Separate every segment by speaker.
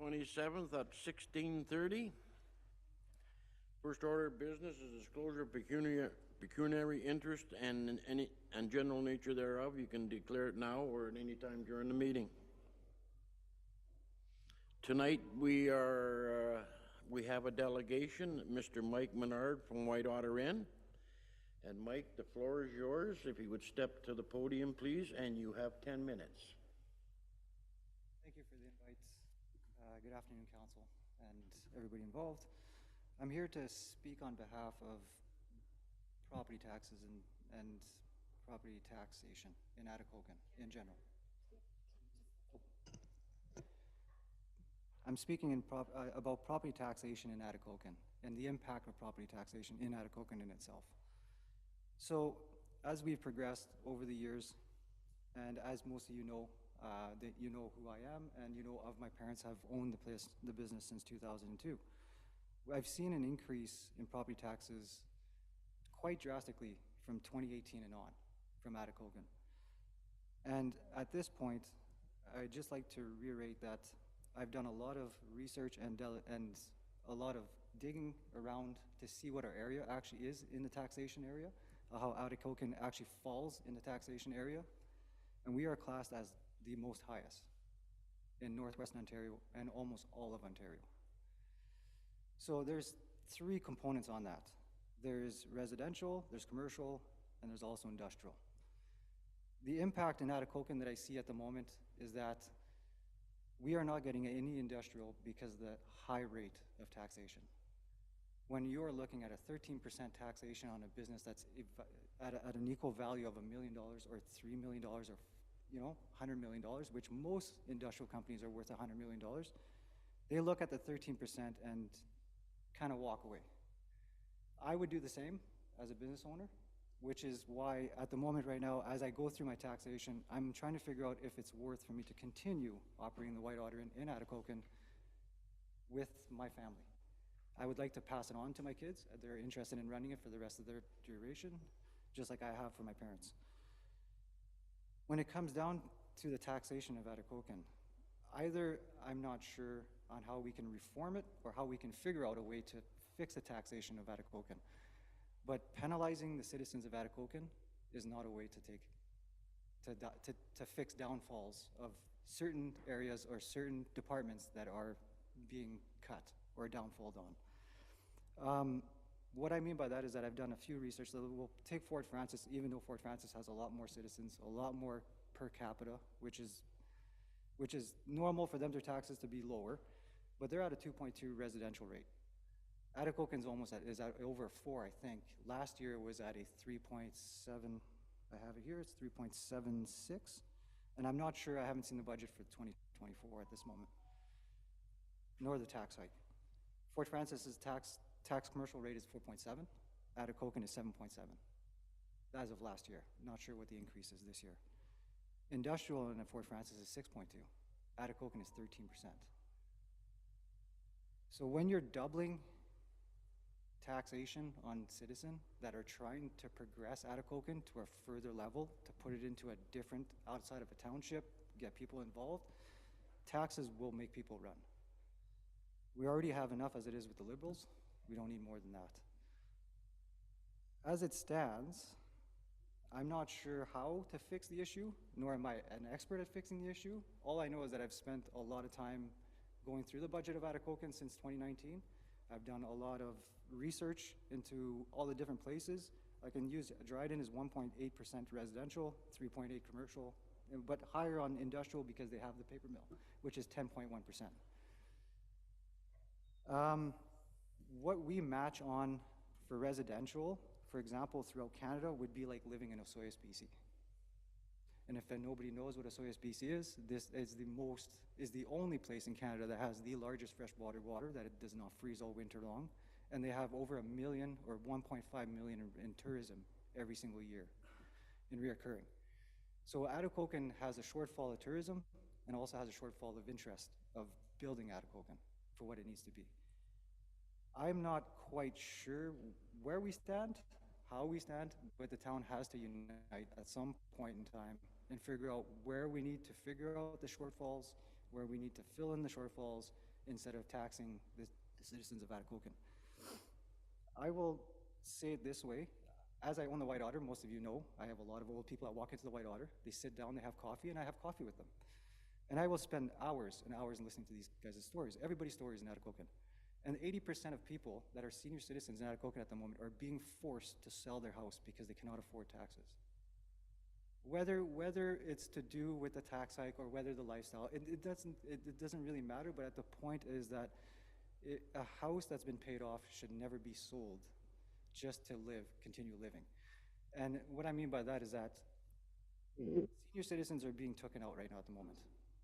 Speaker 1: 27th at 16:30. First order of business is disclosure of pecuniary interest and general nature thereof. You can declare it now or at any time during the meeting. Tonight we have a delegation, Mr. Mike Maynard from White Otter Inn. And Mike, the floor is yours. If you would step to the podium, please, and you have 10 minutes.
Speaker 2: Thank you for the invite. Good afternoon, Council, and everybody involved. I'm here to speak on behalf of property taxes and property taxation in Atikokan in general. I'm speaking about property taxation in Atikokan and the impact of property taxation in Atikokan in itself. So, as we've progressed over the years, and as most of you know, that you know who I am, and you know of my parents have owned the business since 2002. I've seen an increase in property taxes quite drastically from 2018 and on from Atikokan. And at this point, I'd just like to reiterate that I've done a lot of research and a lot of digging around to see what our area actually is in the taxation area, how Atikokan actually falls in the taxation area. And we are classed as the most highest in Northwestern Ontario and almost all of Ontario. So there's three components on that. There's residential, there's commercial, and there's also industrial. The impact in Atikokan that I see at the moment is that we are not getting any industrial because of the high rate of taxation. When you are looking at a 13% taxation on a business that's at an equal value of $1 million or $3 million or $100 million, which most industrial companies are worth $100 million, they look at the 13% and kind of walk away. I would do the same as a business owner, which is why at the moment right now, as I go through my taxation, I'm trying to figure out if it's worth for me to continue operating the White Otter in Atikokan with my family. I would like to pass it on to my kids. They're interested in running it for the rest of their duration, just like I have for my parents. When it comes down to the taxation of Atikokan, either I'm not sure on how we can reform it or how we can figure out a way to fix the taxation of Atikokan. But penalizing the citizens of Atikokan is not a way to fix downfalls of certain areas or certain departments that are being cut or downfalled on. What I mean by that is that I've done a few research. So we'll take Fort Frances, even though Fort Frances has a lot more citizens, a lot more per capita, which is normal for them, their taxes to be lower, but they're at a 2.2 residential rate. Atikokan's is at over 4, I think. Last year it was at a 3.7. I have it here. It's 3.76, and I'm not sure. I haven't seen the budget for 2024 at this moment, nor the tax hike. Fort Francis's tax commercial rate is 4.7. Atikokan is 7.7 as of last year. Not sure what the increase is this year. Industrial in Fort Frances is 6.2. Atikokan is 13%. So when you're doubling taxation on citizens that are trying to progress Atikokan to a further level, to put it into a different, outside of a township, get people involved, taxes will make people run. We already have enough as it is with the Liberals. We don't need more than that. As it stands, I'm not sure how to fix the issue, nor am I an expert at fixing the issue. All I know is that I've spent a lot of time going through the budget of Atikokan since 2019. I've done a lot of research into all the different places. I can use Dryden is 1.8% residential, 3.8 commercial, but higher on industrial because they have the paper mill, which is 10.1%. What we match on for residential, for example, throughout Canada, would be like living in Osoyoos, BC. And if nobody knows what Osoyoos, BC is, this is the only place in Canada that has the largest freshwater water that it does not freeze all winter long. And they have over 1 million or 1.5 million in tourism every single year in reoccurring. So Atikokan has a shortfall of tourism and also has a shortfall of interest of building Atikokan for what it needs to be. I'm not quite sure where we stand, how we stand, but the town has to unite at some point in time and figure out where we need to figure out the shortfalls, where we need to fill in the shortfalls, instead of taxing the citizens of Atikokan. I will say it this way. As I own the White Otter, most of you know, I have a lot of old people that walk into the White Otter. They sit down, they have coffee, and I have coffee with them. And I will spend hours and hours listening to these guys' stories, everybody's stories in Atikokan. And 80% of people that are senior citizens in Atikokan at the moment are being forced to sell their house because they cannot afford taxes. Whether it's to do with the tax hike or whether the lifestyle, it doesn't really matter, but the point is that a house that's been paid off should never be sold just to continue living. And what I mean by that is that senior citizens are being taken out right now at the moment.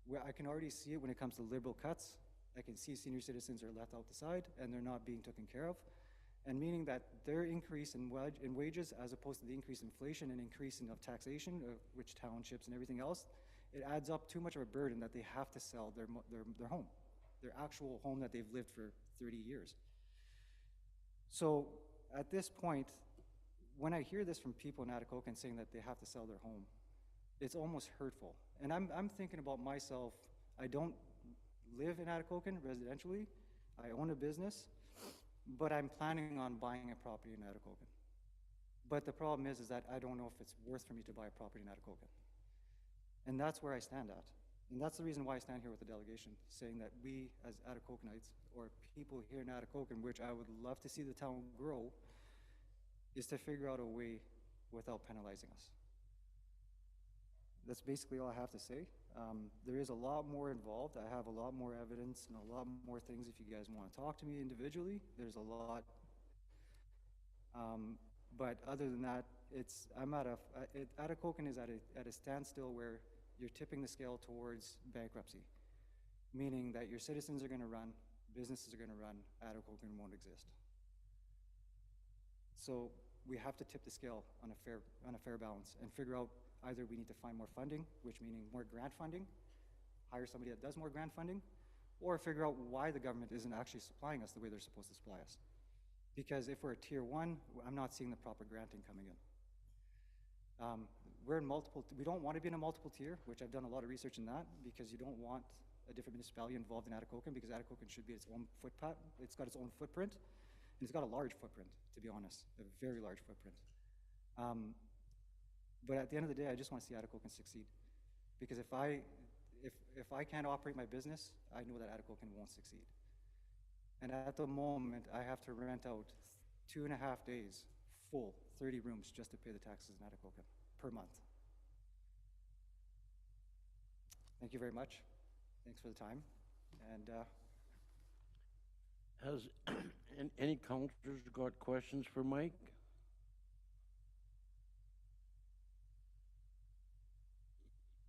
Speaker 2: Where I can already see it when it comes to liberal cuts. I can see senior citizens are left out the side and they're not being taken care of. And meaning that their increase in wages, as opposed to the increase in inflation and increase of taxation, which townships and everything else, it adds up too much of a burden that they have to sell their home, their actual home that they've lived for 30 years. So at this point, when I hear this from people in Atikokan saying that they have to sell their home, it's almost hurtful. And I'm thinking about myself. I don't live in Atikokan residentially. I own a business. But I'm planning on buying a property in Atikokan. But the problem is that I don't know if it's worth for me to buy a property in Atikokan. And that's where I stand at. And that's the reason why I stand here with the delegation, saying that we as Atikokanites, or people here in Atikokan, which I would love to see the town grow, is to figure out a way without penalizing us. That's basically all I have to say. There is a lot more involved. I have a lot more evidence and a lot more things if you guys want to talk to me individually. There's a lot. But other than that, Atikokan is at a standstill where you're tipping the scale towards bankruptcy, meaning that your citizens are going to run, businesses are going to run, Atikokan won't exist. So we have to tip the scale on a fair balance and figure out either we need to find more funding, which meaning more grant funding, hire somebody that does more grant funding, or figure out why the government isn't actually supplying us the way they're supposed to supply us. Because if we're a tier 1, I'm not seeing the proper granting coming in. We don't want to be in a multiple tier, which I've done a lot of research in that, because you don't want a different municipality involved in Atikokan, because Atikokan should be its own footprint. It's got its own footprint, and it's got a large footprint, to be honest, a very large footprint. But at the end of the day, I just want to see Atikokan succeed. Because if I can't operate my business, I know that Atikokan won't succeed. And at the moment, I have to rent out 2.5 days full, 30 rooms, just to pay the taxes in Atikokan per month. Thank you very much. Thanks for the time. And
Speaker 1: Has any councilors got questions for Mike?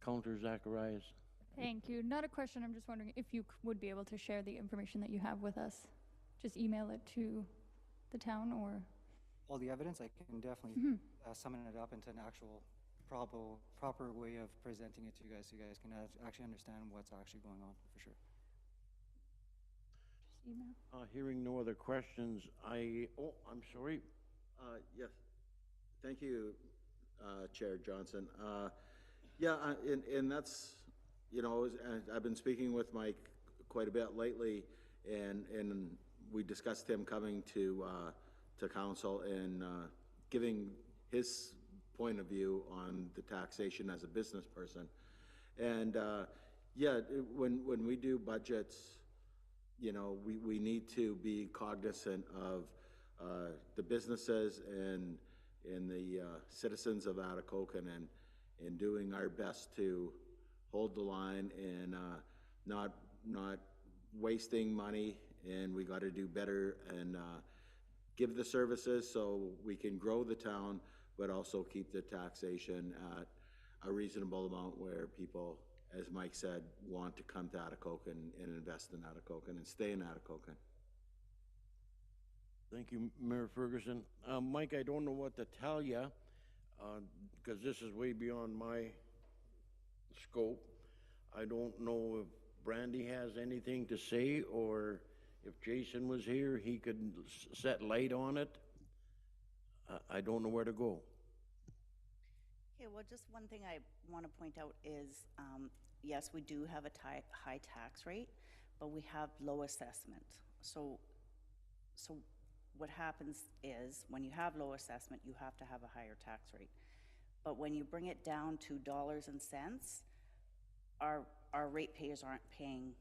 Speaker 1: Counselor Zacharias.
Speaker 3: Thank you. Not a question. I'm just wondering if you would be able to share the information that you have with us. Just email it to the town, or?
Speaker 2: all the evidence, I can definitely summon it up into an actual proper way of presenting it to you guys, so you guys can actually understand what's actually going on, for sure.
Speaker 3: Just email.
Speaker 1: Hearing no other questions, I'm sorry.
Speaker 4: Yes, thank you, Chair Johnson. And that's, I've been speaking with Mike quite a bit lately, and we discussed him coming to council and giving his point of view on the taxation as a business person. And when we do budgets, we need to be cognizant of the businesses and the citizens of Atikokan, and doing our best to hold the line and not wasting money. And we got to do better and give the services so we can grow the town, but also keep the taxation at a reasonable amount where people, as Mike said, want to come to Atikokan and invest in Atikokan and stay in Atikokan.
Speaker 1: Thank you, Mayor Ferguson. Mike, I don't know what to tell you, because this is way beyond my scope. I don't know if Brandy has anything to say, or if Jason was here, he could set light on it. I don't know where to go.
Speaker 5: Okay, well, just one thing I want to point out is, yes, we do have a high tax rate, but we have low assessment. So what happens is, when you have low assessment, you have to have a higher tax rate. But when you bring it down to dollars and cents, our ratepayers aren't paying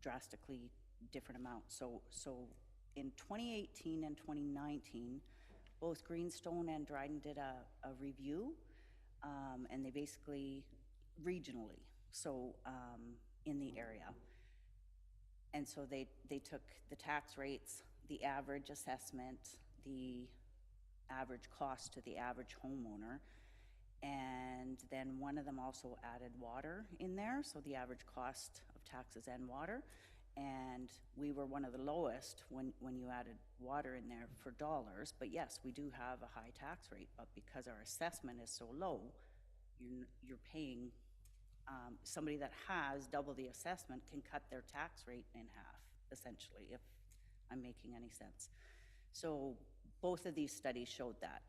Speaker 5: drastically different amounts. So in 2018 and 2019, both Greenstone and Dryden did a review, and they basically regionally, so in the area. And so they took the tax rates, the average assessment, the average cost to the average homeowner, and then one of them also added water in there, so the average cost of taxes and water. And we were one of the lowest when you added water in there for dollars. But yes, we do have a high tax rate, but because our assessment is so low, you're paying, somebody that has double the assessment can cut their tax rate in half, essentially, if I'm making any sense. So both of these studies showed that.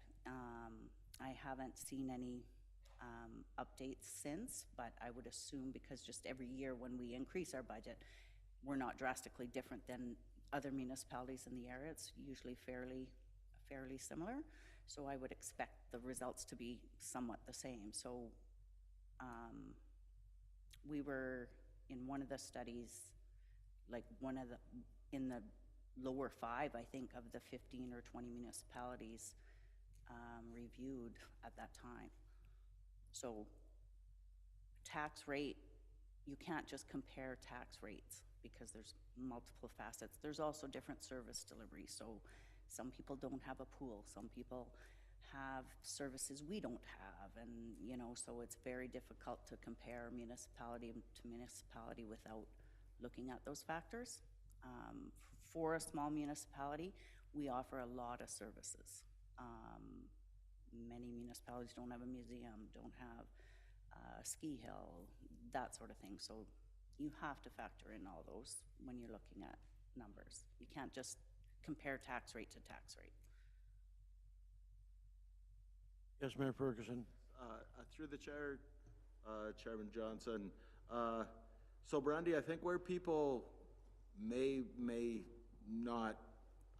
Speaker 5: I haven't seen any updates since, but I would assume, because just every year when we increase our budget, we're not drastically different than other municipalities in the area. It's usually fairly similar. So I would expect the results to be somewhat the same. So we were in one of the studies, like in the lower 5, I think, of the 15 or 20 municipalities reviewed at that time. So tax rate, you can't just compare tax rates because there's multiple facets. There's also different service delivery. So some people don't have a pool. Some people have services we don't have. And, you know, so it's very difficult to compare municipality to municipality without looking at those factors. For a small municipality, we offer a lot of services. Many municipalities don't have a museum, don't have a ski hill, that sort of thing. So you have to factor in all those when you're looking at numbers. You can't just compare tax rate to tax rate.
Speaker 1: Yes, Mayor Ferguson.
Speaker 4: Through the chair, Chairman Johnson. So Brandy, I think where people may not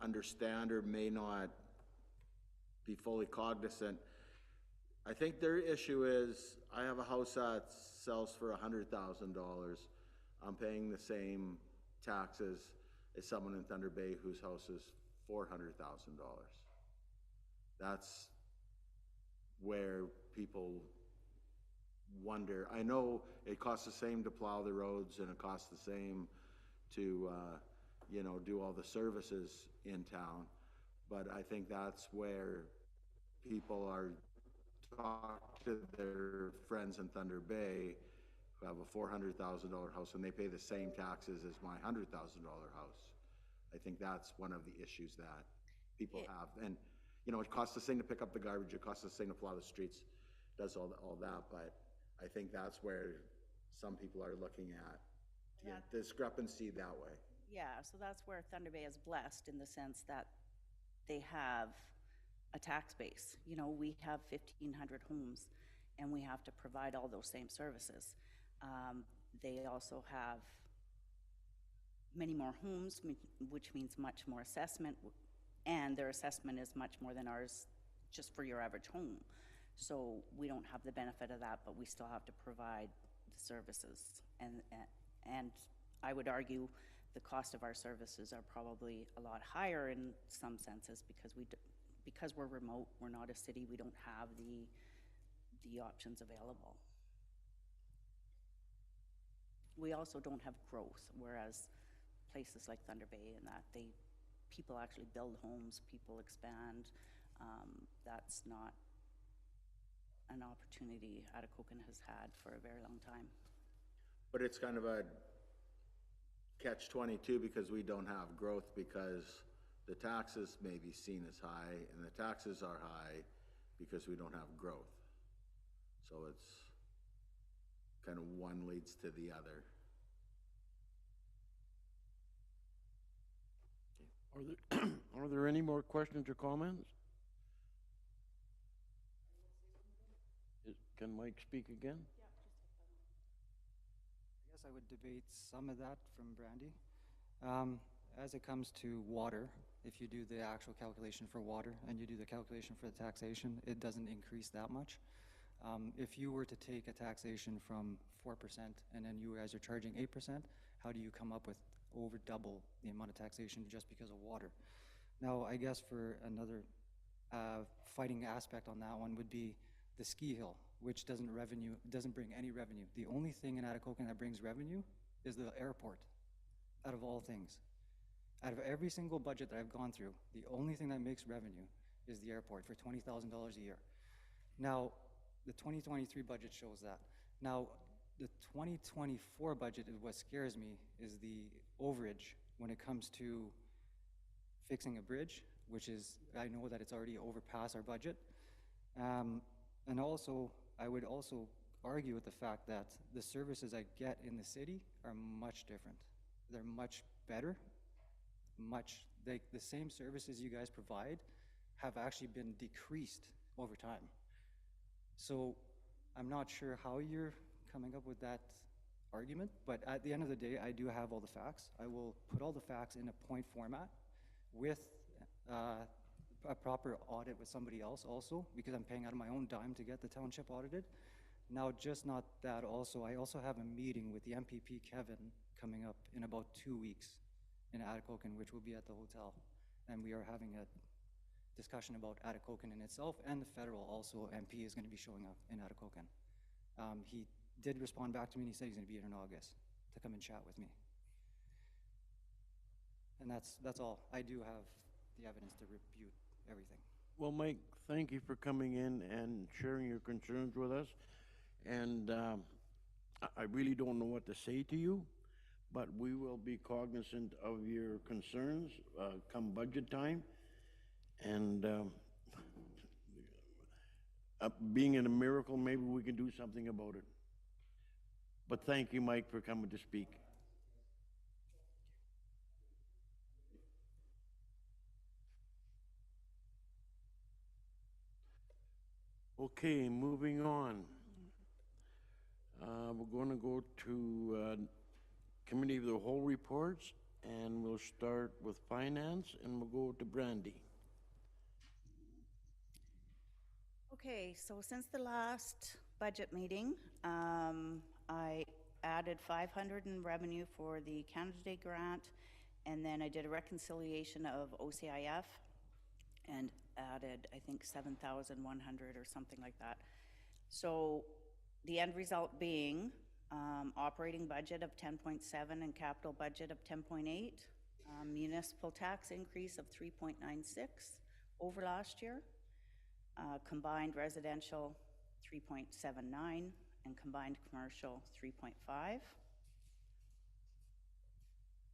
Speaker 4: understand or may not be fully cognizant, I think their issue is, I have a house that sells for $100,000. I'm paying the same taxes as someone in Thunder Bay whose house is $400,000. That's where people wonder. I know it costs the same to plow the roads, and it costs the same to, you know, do all the services in town. But I think that's where people are talk to their friends in Thunder Bay who have a $400,000 house and they pay the same taxes as my $100,000 house. I think that's one of the issues that people have. And, you know, it costs the same to pick up the garbage, it costs the same to plow the streets, does all that, but I think that's where some people are looking at the discrepancy that way.
Speaker 5: Yeah, so that's where Thunder Bay is blessed, in the sense that they have a tax base. You know, we have 1,500 homes, and we have to provide all those same services. They also have many more homes, which means much more assessment, and their assessment is much more than ours just for your average home. So we don't have the benefit of that, but we still have to provide the services. And I would argue the cost of our services are probably a lot higher in some senses, because we're remote, we're not a city, we don't have the options available. We also don't have growth, whereas places like Thunder Bay and that, people actually build homes, people expand. That's not an opportunity Atikokan has had for a very long time.
Speaker 4: But it's kind of a catch-22 because we don't have growth, because the taxes may be seen as high, and the taxes are high because we don't have growth. So it's kind of one leads to the other.
Speaker 1: Are there any more questions or comments? Can Mike speak again?
Speaker 2: I guess I would debate some of that from Brandy. As it comes to water, if you do the actual calculation for water and you do the calculation for the taxation, it doesn't increase that much. If you were to take a taxation from 4% and then you guys are charging 8%, how do you come up with over double the amount of taxation just because of water? Now, I guess for another fighting aspect on that one would be the ski hill, which doesn't bring any revenue. The only thing in Atikokan that brings revenue is the airport, out of all things. Out of every single budget that I've gone through, the only thing that makes revenue is the airport for $20,000 a year. Now, the 2023 budget shows that. Now, the 2024 budget is what scares me, is the overage when it comes to fixing a bridge, which is, I know that it's already overpassed our budget. And also, I would also argue with the fact that the services I get in the city are much different. They're much better, the same services you guys provide have actually been decreased over time. So I'm not sure how you're coming up with that argument, but at the end of the day, I do have all the facts. I will put all the facts in a point format with a proper audit with somebody else also, because I'm paying out of my own dime to get the township audited. Now, just not that also, I also have a meeting with the MPP, Kevin, coming up in about 2 weeks in Atikokan, which will be at the hotel. And we are having a discussion about Atikokan in itself, and the federal also MP is going to be showing up in Atikokan. He did respond back to me and he said he's going to be here in August to come and chat with me. And that's all. I do have the evidence to refute everything.
Speaker 1: Well, Mike, thank you for coming in and sharing your concerns with us. And I really don't know what to say to you, but we will be cognizant of your concerns come budget time. And being in a miracle, maybe we can do something about it. But thank you, Mike, for coming to speak. Okay, moving on. We're going to go to Committee of the Whole reports, and we'll start with Finance, and we'll go to Brandy.
Speaker 5: Okay, so since the last budget meeting, I added 500 in revenue for the Canada Day grant, and then I did a reconciliation of OCIF and added, I think, 7,100 or something like that. So the end result being operating budget of 10.7 and capital budget of 10.8, municipal tax increase of 3.96 over last year, combined residential 3.79, and combined commercial 3.5.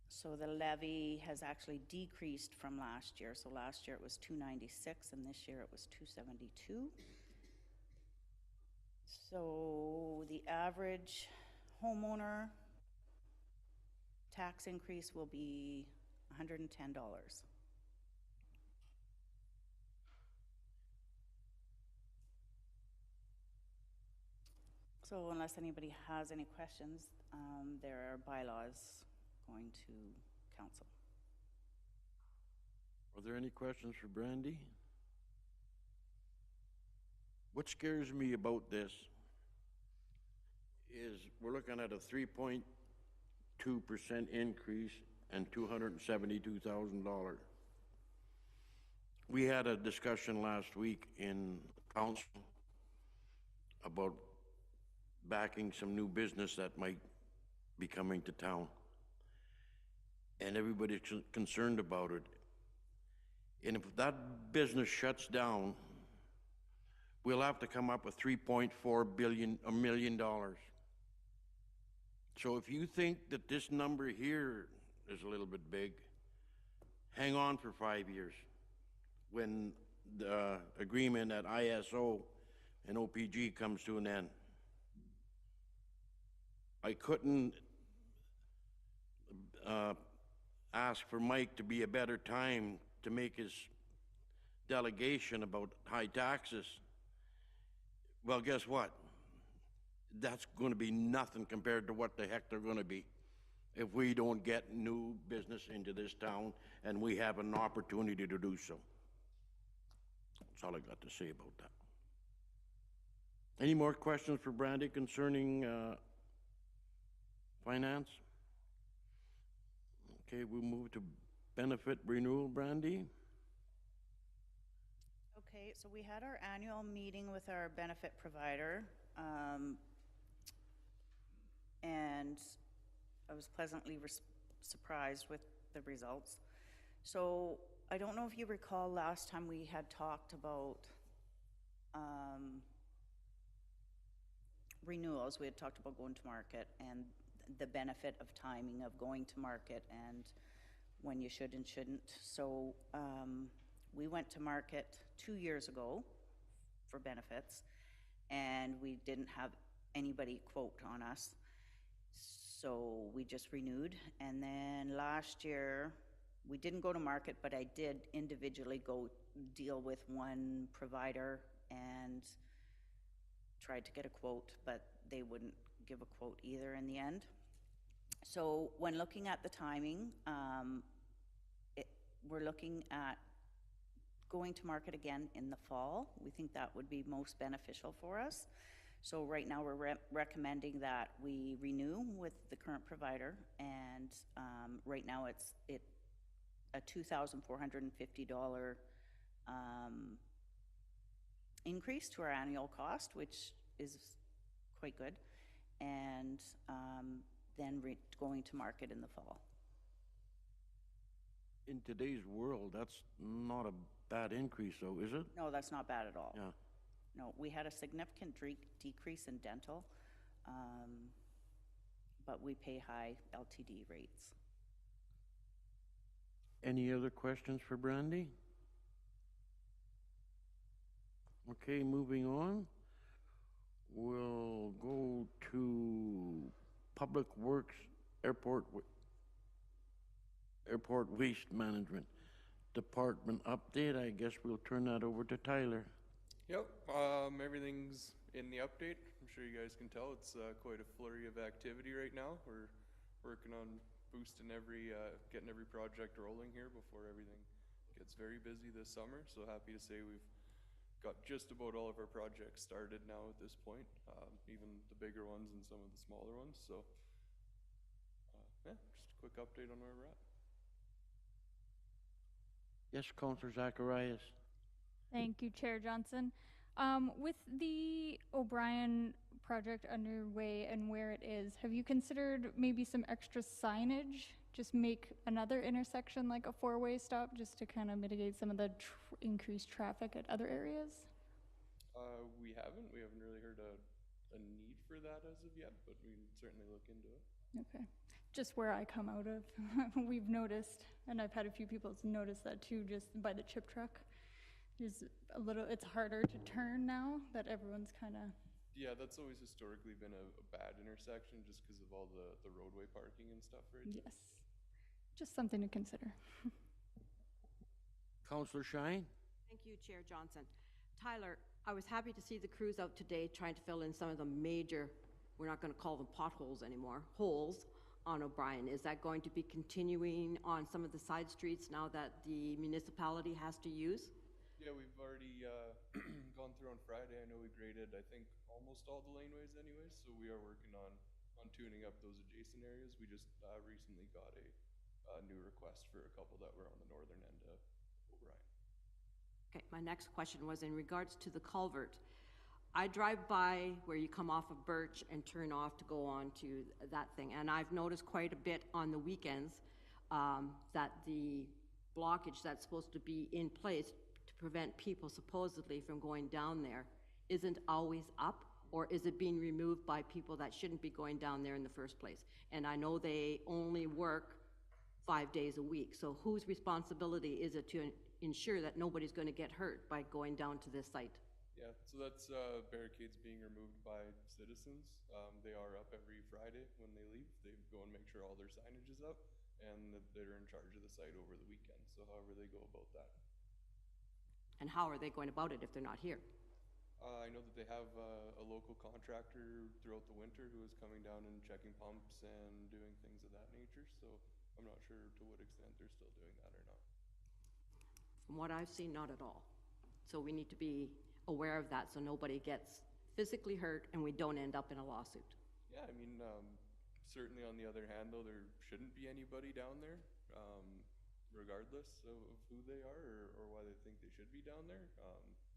Speaker 5: So the levy has actually decreased from last year. So last year it was 296 and this year it was 272. So the average homeowner tax increase will be $110. So unless anybody has any questions, there are bylaws going to council.
Speaker 1: Are there any questions for Brandy? What scares me about this is we're looking at a 3.2% increase and $272,000. We had a discussion last week in council about backing some new business that might be coming to town. And everybody's concerned about it. And if that business shuts down, we'll have to come up with $3.4 million. So if you think that this number here is a little bit big, hang on for 5 years when the agreement at ISO and OPG comes to an end. I couldn't ask for Mike to be a better time to make his delegation about high taxes. Well, guess what? that's gonna be nothing compared to what the heck they're gonna be if we don't get new business into this town and we have an opportunity to do so. That's all I got to say about that. Any more questions for Brandy concerning finance? Okay, we'll move to benefit renewal, Brandy.
Speaker 5: Okay, so we had our annual meeting with our benefit provider, and I was pleasantly surprised with the results. So I don't know if you recall last time we had talked about renewals. We had talked about going to market and the benefit of timing of going to market and when you should and shouldn't. So we went to market 2 years ago for benefits, and we didn't have anybody quote on us. So we just renewed. And then last year, we didn't go to market, but I did individually go deal with one provider and tried to get a quote, but they wouldn't give a quote either in the end. So when looking at the timing, we're looking at going to market again in the fall. We think that would be most beneficial for us. So right now we're recommending that we renew with the current provider, and right now it's a $2,450 increase to our annual cost, which is quite good, and then going to market in the fall.
Speaker 1: In today's world, that's not a bad increase, though, is it?
Speaker 5: No, that's not bad at all.
Speaker 1: Yeah.
Speaker 5: No, we had a significant decrease in dental, but we pay high LTD rates.
Speaker 1: Any other questions for Brandy? Okay, moving on. We'll go to Public Works Airport Waste Management Department update. I guess we'll turn that over to Tyler.
Speaker 6: Yep, everything's in the update. I'm sure you guys can tell it's quite a flurry of activity right now. We're working on boosting getting every project rolling here before everything gets very busy this summer. So happy to say we've got just about all of our projects started now at this point, even the bigger ones and some of the smaller ones. So yeah, just a quick update on where we're at.
Speaker 1: Yes, Councillor Zacharias.
Speaker 3: Thank you, Chair Johnson. With the O'Brien project underway and where it is, have you considered maybe some extra signage? Just make another intersection like a four-way stop just to kind of mitigate some of the increased traffic at other areas?
Speaker 6: We haven't really heard a need for that as of yet, but we can certainly look into it.
Speaker 3: Okay. Just where I come out of, we've noticed, and I've had a few people notice that too, just by the chip truck. There's it's harder to turn now that everyone's kind of...
Speaker 6: Yeah, that's always historically been a bad intersection just because of all the roadway parking and stuff, right?
Speaker 3: Yes. Just something to consider.
Speaker 1: Councillor Shine.
Speaker 7: Thank you, Chair Johnson. Tyler, I was happy to see the crews out today trying to fill in some of the major, we're not going to call them potholes anymore, holes on O'Brien. Is that going to be continuing on some of the side streets now that the municipality has to use?
Speaker 6: Yeah, we've already gone through on Friday. I know we graded, I think, almost all the laneways anyways, so we are working on tuning up those adjacent areas. We just recently got a new request for a couple that were on the northern end of O'Brien.
Speaker 7: Okay, my next question was in regards to the culvert. I drive by where you come off of Birch and turn off to go on to that thing, and I've noticed quite a bit on the weekends that the blockage that's supposed to be in place to prevent people supposedly from going down there isn't always up, or is it being removed by people that shouldn't be going down there in the first place? And I know they only work 5 days a week, so whose responsibility is it to ensure that nobody's going to get hurt by going down to this site?
Speaker 6: Yeah, so that's barricades being removed by citizens. They are up every Friday when they leave. They go and make sure all their signage is up, and that they're in charge of the site over the weekend, so however they go about that.
Speaker 7: And how are they going about it if they're not here?
Speaker 6: I know that they have a local contractor throughout the winter who is coming down and checking pumps and doing things of that nature, so I'm not sure to what extent they're still doing that or not.
Speaker 7: From what I've seen, not at all. So we need to be aware of that so nobody gets physically hurt and we don't end up in a lawsuit.
Speaker 6: Yeah, I mean, certainly on the other hand, though, there shouldn't be anybody down there, regardless of who they are or why they think they should be down there.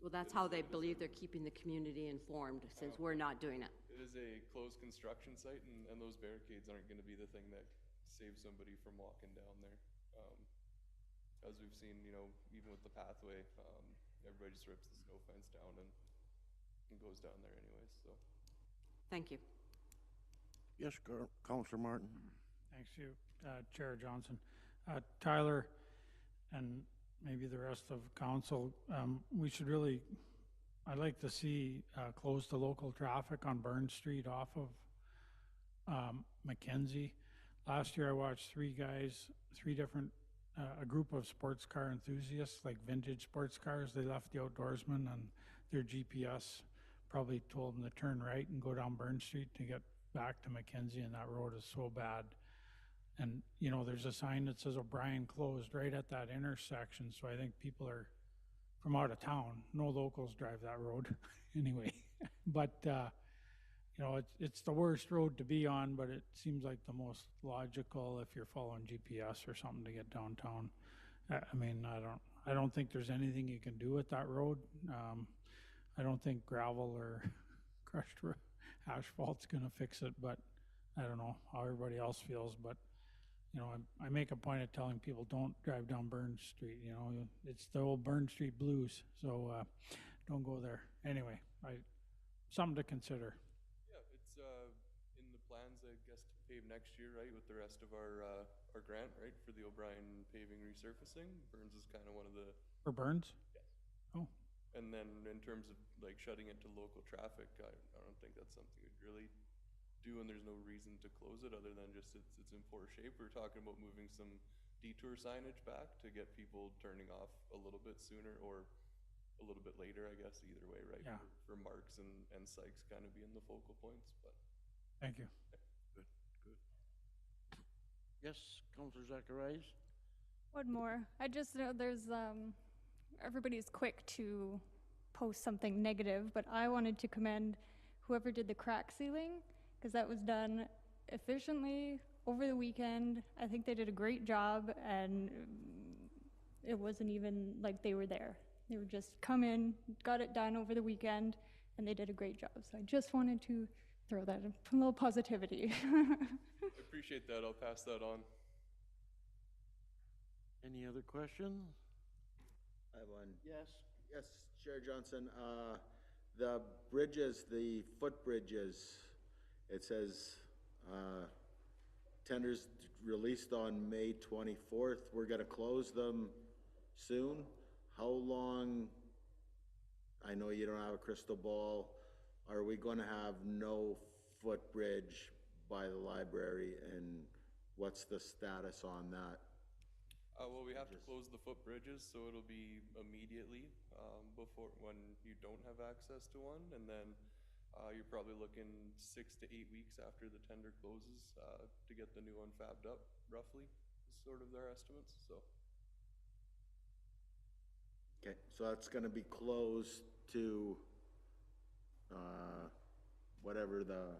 Speaker 7: Well, that's how they believe they're keeping the community informed, since we're not doing it.
Speaker 6: It is a closed construction site, and those barricades aren't going to be the thing that saves somebody from walking down there. As we've seen, you know, even with the pathway, everybody just rips the snow fence down and goes down there anyways, so.
Speaker 7: Thank you.
Speaker 1: Yes, Councillor Martin.
Speaker 8: Thanks you, Chair Johnson. Tyler, and maybe the rest of council, we should really, I'd like to see close the local traffic on Burn Street off of Mackenzie. Last year I watched three different, a group of sports car enthusiasts, like vintage sports cars. They left the outdoorsman and their GPS probably told them to turn right and go down Burn Street to get back to Mackenzie, and that road is so bad. And, you know, there's a sign that says O'Brien closed right at that intersection, so I think people are from out of town. No locals drive that road anyway. But, you know, it's the worst road to be on, but it seems like the most logical if you're following GPS or something to get downtown. I mean, I don't think there's anything you can do with that road. I don't think gravel or crushed asphalt's gonna fix it, but I don't know how everybody else feels. But, you know, I make a point of telling people don't drive down Burn Street. You know, it's the old Burn Street blues, so don't go there. Anyway, something to consider.
Speaker 6: Yeah, it's in the plans, I guess, to pave next year, right, with the rest of our grant, right, for the O'Brien paving resurfacing. Burns is kind of one of the...
Speaker 8: For Burns?
Speaker 6: Yes.
Speaker 8: Oh.
Speaker 6: And then in terms of like shutting it to local traffic, I don't think that's something we'd really do, and there's no reason to close it other than just it's in poor shape. We're talking about moving some detour signage back to get people turning off a little bit sooner or a little bit later, I guess, either way, right?
Speaker 8: Yeah.
Speaker 6: For Marks and Sykes kind of being the focal points, but.
Speaker 8: Thank you.
Speaker 1: Good. Yes, Councillor Zacharias.
Speaker 3: One more. I just know there's, everybody's quick to post something negative, but I wanted to commend whoever did the crack sealing, because that was done efficiently over the weekend. I think they did a great job, and it wasn't even like they were there. They were just come in, got it done over the weekend, and they did a great job. So I just wanted to throw that in, a little positivity.
Speaker 6: I appreciate that. I'll pass that on.
Speaker 1: Any other questions?
Speaker 4: I have one.
Speaker 1: Yes.
Speaker 4: Yes, Chair Johnson, the bridges, the footbridges, it says, tenders released on May 24th. We're gonna close them soon. How long, I know you don't have a crystal ball, are we gonna have no footbridge by the library, and what's the status on that?
Speaker 6: Well, we have to close the footbridges, so it'll be immediately before when you don't have access to one, and then you're probably looking 6 to 8 weeks after the tender closes to get the new one fabbed up, roughly, is sort of their estimates. So.
Speaker 4: Okay, so that's gonna be closed to whatever the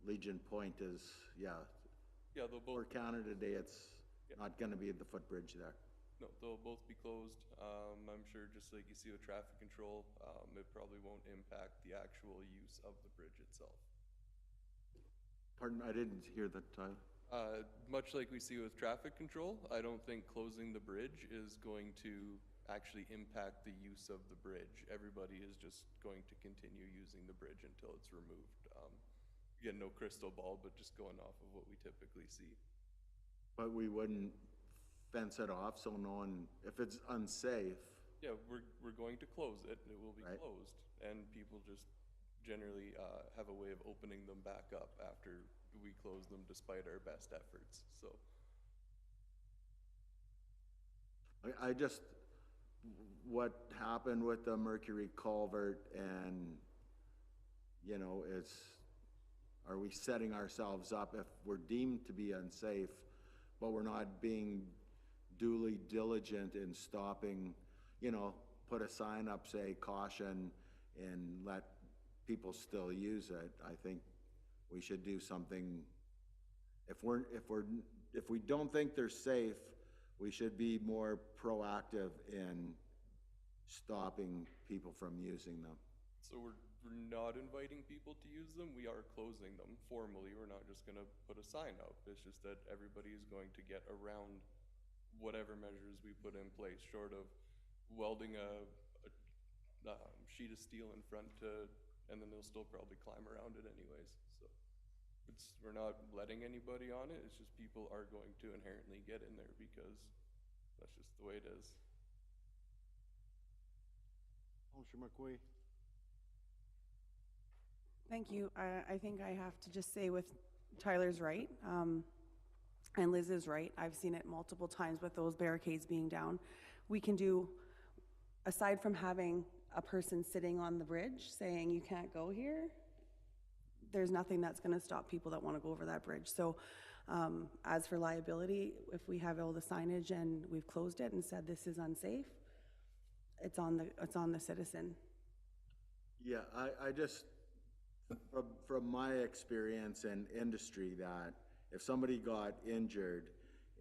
Speaker 4: Legion Point is, yeah.
Speaker 6: Yeah, they'll both.
Speaker 4: For Canada Day, it's not gonna be the footbridge there.
Speaker 6: No, they'll both be closed. I'm sure just like you see with traffic control, it probably won't impact the actual use of the bridge itself.
Speaker 4: Pardon, I didn't hear that, Tyler.
Speaker 6: Much like we see with traffic control, I don't think closing the bridge is going to actually impact the use of the bridge. Everybody is just going to continue using the bridge until it's removed. Again, no crystal ball, but just going off of what we typically see.
Speaker 4: But we wouldn't fence it off, so no one, if it's unsafe.
Speaker 6: Yeah, we're going to close it. It will be
Speaker 4: Right.
Speaker 6: closed, and people just generally have a way of opening them back up after we close them, despite our best efforts. So.
Speaker 4: I just, what happened with the Mercury culvert, and, you know, are we setting ourselves up if we're deemed to be unsafe, but we're not being duly diligent in stopping, you know, put a sign up, say caution, and let people still use it. I think we should do something. If we don't think they're safe, we should be more proactive in stopping people from using them.
Speaker 6: So we're not inviting people to use them, we are closing them formally. We're not just gonna put a sign up. It's just that everybody is going to get around whatever measures we put in place, short of welding a sheet of steel in front and then they'll still probably climb around it anyways. So we're not letting anybody on it, it's just people are going to inherently get in there because that's just the way it is.
Speaker 1: Councillor McQuay.
Speaker 9: Thank you. I think I have to just say with Tyler's right, and Liz is right. I've seen it multiple times with those barricades being down. We can do, aside from having a person sitting on the bridge saying you can't go here, there's nothing that's going to stop people that want to go over that bridge. So as for liability, if we have all the signage and we've closed it and said this is unsafe, it's on the citizen.
Speaker 4: Yeah, I just, from my experience in industry, that if somebody got injured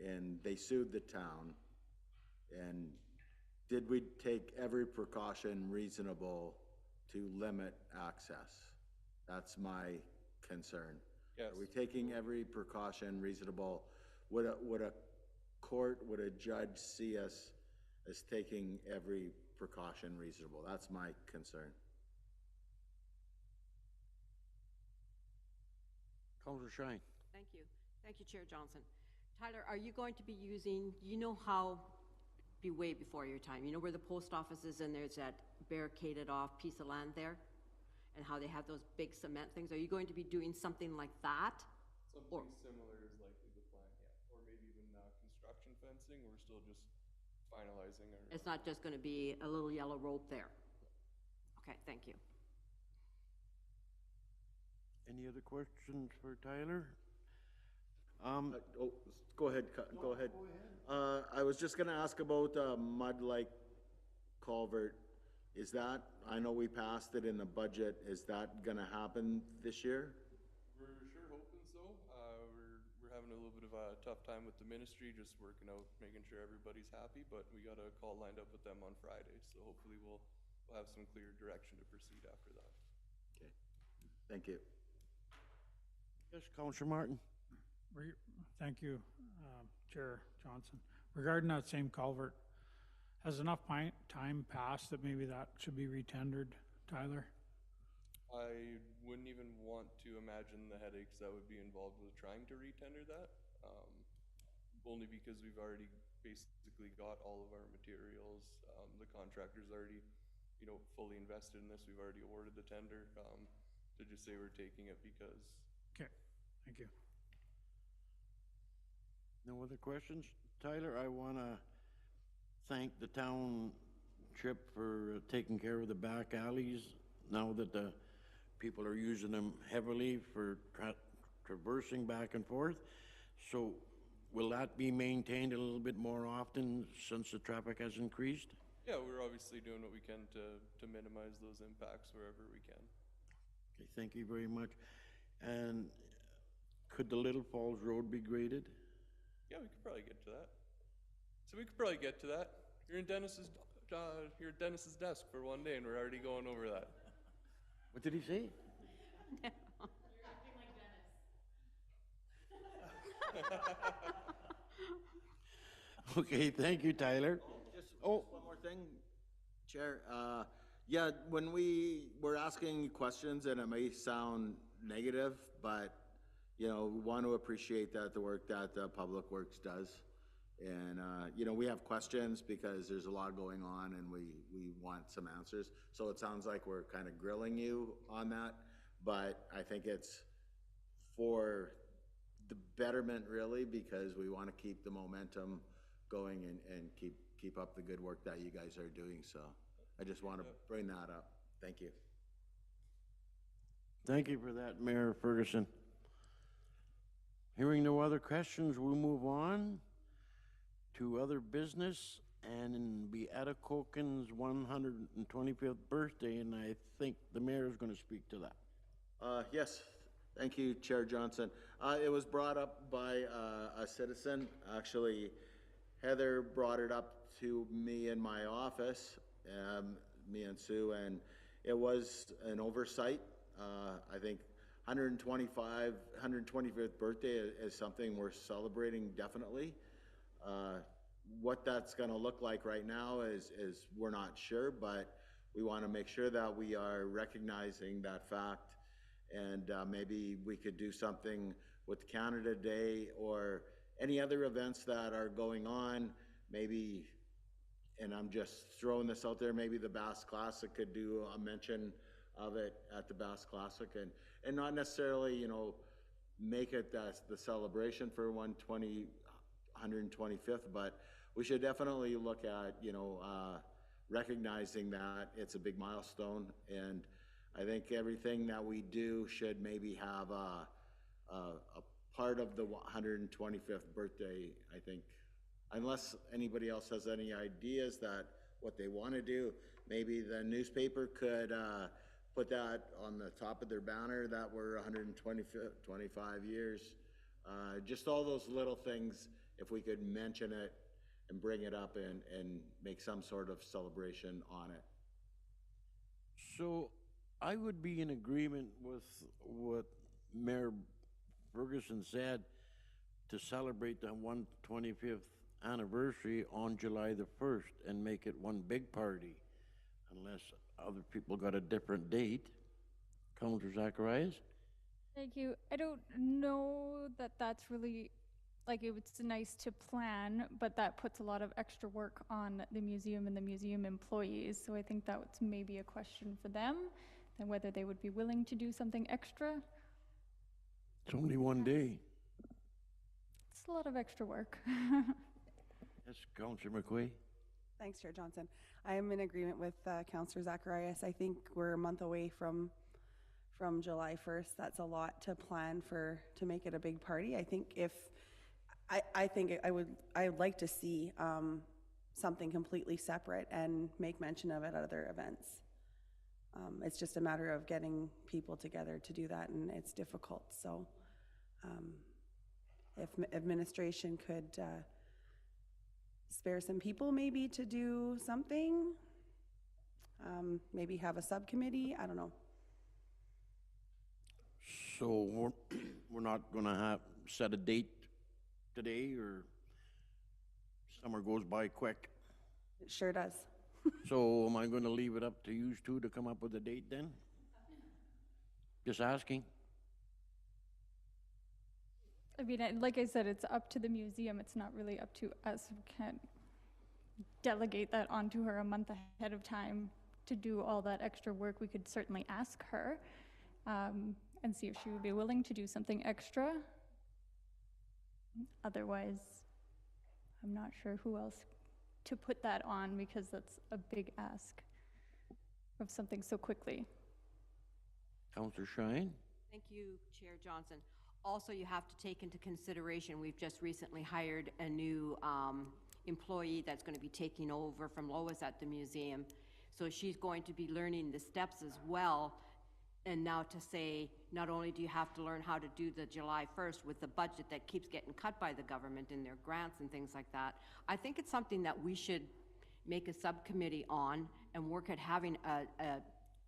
Speaker 4: and they sued the town, and did we take every precaution reasonable to limit access? That's my concern.
Speaker 6: Yes.
Speaker 4: Are we taking every precaution reasonable? Would a court, would a judge see us as taking every precaution reasonable? That's my concern.
Speaker 1: Councillor Shine.
Speaker 7: Thank you. Thank you, Chair Johnson. Tyler, are you going to be using, you know how, be way before your time, you know where the post office is and there's that barricaded off piece of land there? And how they have those big cement things? Are you going to be doing something like that?
Speaker 6: Something similar is likely the plan, yeah. Or maybe even construction fencing. We're still just finalizing our...
Speaker 7: It's not just going to be a little yellow rope there? Okay, thank you.
Speaker 1: Any other questions for Tyler?
Speaker 4: Go ahead, go ahead. I was just gonna ask about Mud Lake culvert. Is that, I know we passed it in the budget, is that gonna happen this year?
Speaker 6: We're sure hoping so. We're having a little bit of a tough time with the ministry, just working out, making sure everybody's happy, but we got a call lined up with them on Friday, so hopefully we'll have some clear direction to proceed after that.
Speaker 4: Okay, thank you.
Speaker 1: Yes, Councillor Martin.
Speaker 8: Thank you, Chair Johnson. Regarding that same culvert, has enough time passed that maybe that should be retendered, Tyler?
Speaker 6: I wouldn't even want to imagine the headaches that would be involved with trying to retender that, only because we've already basically got all of our materials. The contractor's already, you know, fully invested in this. We've already awarded the tender. To just say we're taking it because...
Speaker 8: Okay, thank you.
Speaker 1: No other questions? Tyler, I want to thank the township for taking care of the back alleys now that the people are using them heavily for traversing back and forth. So will that be maintained a little bit more often since the traffic has increased?
Speaker 6: Yeah, we're obviously doing what we can to minimize those impacts wherever we can.
Speaker 1: Okay, thank you very much. And could the Little Falls Road be graded?
Speaker 6: Yeah, we could probably get to that. So we could probably get to that. You're at Dennis's desk for one day and we're already going over that.
Speaker 1: What did he say?
Speaker 10: You're acting like Dennis.
Speaker 1: Okay, thank you, Tyler.
Speaker 4: Just one more thing, Chair. Yeah, when we were asking questions, and it may sound negative, but you know, we want to appreciate that the work that Public Works does. And, you know, we have questions because there's a lot going on and we want some answers. So it sounds like we're kind of grilling you on that, but I think it's for the betterment really, because we want to keep the momentum going and keep keep up the good work that you guys are doing, so I just want to bring that up. Thank you.
Speaker 1: Thank you for that, Mayor Ferguson. Hearing no other questions, we'll move on to other business, and be Atikokan's 125th birthday, and I think the mayor is going to speak to that.
Speaker 4: Yes, thank you, Chair Johnson. It was brought up by a citizen. Actually, Heather brought it up to me in my office, me and Sue, and it was an oversight. I think 125th birthday is something we're celebrating, definitely. What that's going to look like right now is we're not sure, but we want to make sure that we are recognizing that fact, and maybe we could do something with Canada Day or any other events that are going on. Maybe, and I'm just throwing this out there, maybe the Bass Classic could do a mention of it at the Bass Classic, and not necessarily, you know, make it the celebration for 125th, but we should definitely look at, you know, recognizing that it's a big milestone, and I think everything that we do should maybe have a part of the 125th birthday, I think. Unless anybody else has any ideas that what they want to do, maybe the newspaper could put that on the top of their banner that we're 125 years. Just all those little things, if we could mention it and bring it up and make some sort of celebration on it.
Speaker 1: So I would be in agreement with what Mayor Ferguson said, to celebrate the 125th anniversary on July the 1st and make it one big party, unless other people got a different date. Councilor Zacharias?
Speaker 3: Thank you. I don't know that that's really, like, it's nice to plan, but that puts a lot of extra work on the museum and the museum employees. So I think that's maybe a question for them, and whether they would be willing to do something extra.
Speaker 1: It's only one day.
Speaker 3: It's a lot of extra work.
Speaker 1: Yes, Councilor McQuay?
Speaker 9: Thanks, Chair Johnson. I am in agreement with Councillor Zacharias. I think we're a month away from July 1st. That's a lot to plan for, to make it a big party. I think I would like to see something completely separate and make mention of it at other events. It's just a matter of getting people together to do that, and it's difficult. So if administration could spare some people maybe to do something, maybe have a subcommittee, I don't know.
Speaker 1: So we're not going to set a date today, or summer goes by quick?
Speaker 9: It sure does.
Speaker 1: So am I going to leave it up to you two to come up with a date then? Just asking.
Speaker 3: I mean, like I said, it's up to the museum. It's not really up to us. We can't delegate that onto her a month ahead of time to do all that extra work. We could certainly ask her and see if she would be willing to do something extra. Otherwise, I'm not sure who else to put that on, because that's a big ask of something so quickly.
Speaker 1: Councilor Shine?
Speaker 7: Thank you, Chair Johnson. Also, you have to take into consideration, we've just recently hired a new employee that's going to be taking over from Lois at the museum. So she's going to be learning the steps as well. And now to say, not only do you have to learn how to do the July 1st with the budget that keeps getting cut by the government in their grants and things like that, I think it's something that we should make a subcommittee on and work at having a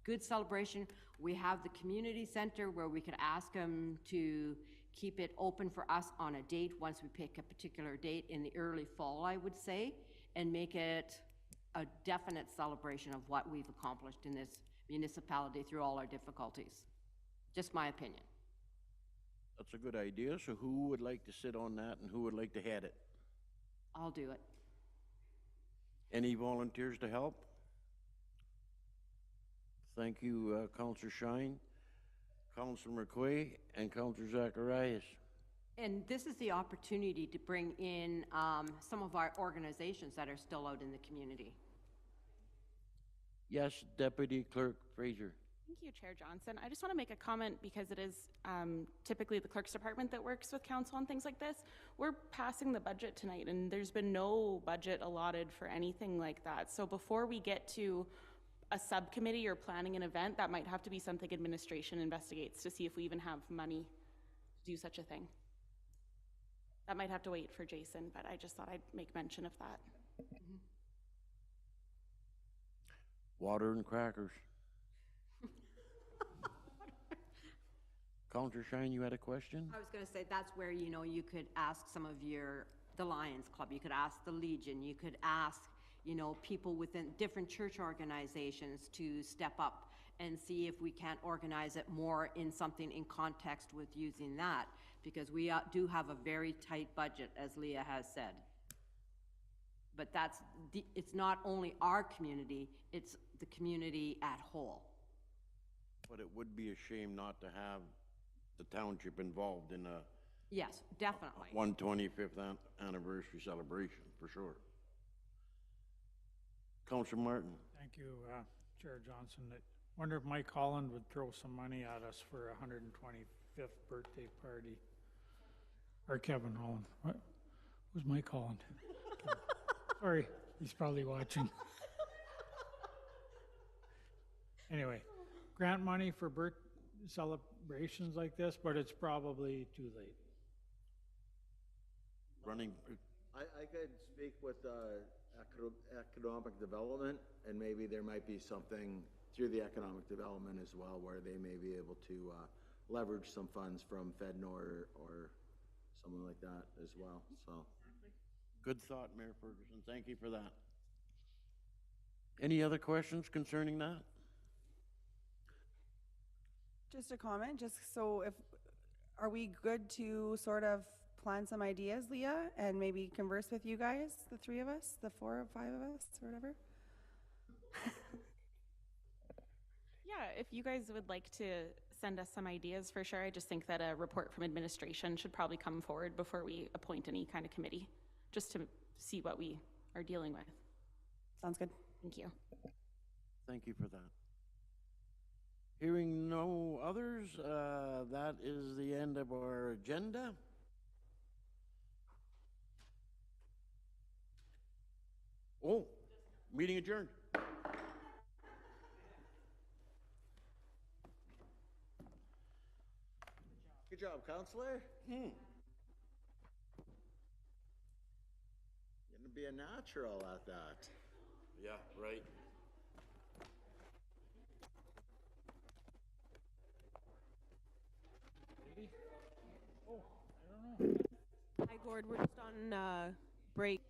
Speaker 7: good celebration. We have the community center where we could ask them to keep it open for us on a date once we pick a particular date in the early fall, I would say, and make it a definite celebration of what we've accomplished in this municipality through all our difficulties. Just my opinion.
Speaker 1: That's a good idea. So who would like to sit on that, and who would like to head it?
Speaker 7: I'll do it.
Speaker 1: Any volunteers to help? Thank you, Councilor Shine, Councilor McQuay, and Councilor Zacharias.
Speaker 7: And this is the opportunity to bring in some of our organizations that are still out in the community.
Speaker 1: Yes, Deputy Clerk Fraser.
Speaker 10: Thank you, Chair Johnson. I just want to make a comment because it is typically the clerk's department that works with council on things like this. We're passing the budget tonight and there's been no budget allotted for anything like that. So before we get to a subcommittee or planning an event, that might have to be something administration investigates to see if we even have money to do such a thing. That might have to wait for Jason, but I just thought I'd make mention of that.
Speaker 1: Water and crackers. Counselor Shine, you had a question?
Speaker 7: I was going to say, that's where, you know, you could ask some of the Lions Club, you could ask the Legion, you could ask, you know, people within different church organizations to step up and see if we can't organize it more in something in context with using that, because we do have a very tight budget, as Leah has said. But it's not only our community, it's the community at whole.
Speaker 1: But it would be a shame not to have the township involved in a
Speaker 7: Yes, definitely.
Speaker 1: 125th anniversary celebration, for sure. Counselor Martin.
Speaker 8: Thank you, Chair Johnson. I wonder if Mike Holland would throw some money at us for a 125th birthday party. Or Kevin Holland. What? Who's Mike Holland? Sorry, he's probably watching. Anyway, grant money for celebrations like this, but it's probably too late.
Speaker 1: Running,
Speaker 4: I could speak with economic development, and maybe there might be something through the economic development as well, where they may be able to leverage some funds from FedNor or something like that as well, so.
Speaker 1: good thought, Mayor Ferguson. Thank you for that. Any other questions concerning that?
Speaker 9: Just a comment, are we good to sort of plan some ideas, Leah, and maybe converse with you guys, the three of us, the 4 or 5 of us, or whatever?
Speaker 10: Yeah, if you guys would like to send us some ideas, for sure. I just think that a report from administration should probably come forward before we appoint any kind of committee, just to see what we are dealing with.
Speaker 9: Sounds good.
Speaker 10: Thank you.
Speaker 1: Thank you for that. Hearing no others, that is the end of our agenda. Oh, meeting adjourned.
Speaker 4: Good job, Counselor. Gonna be a natural at that.
Speaker 1: Yeah, right.
Speaker 11: Hi, Gord. We're just on break.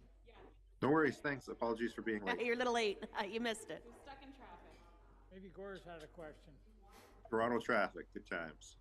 Speaker 12: No worries. Thanks. Apologies for being late.
Speaker 5: You're a little late. You missed it.
Speaker 10: Stuck in traffic.
Speaker 8: Maybe Gore's had a question.
Speaker 12: Toronto traffic. Good times.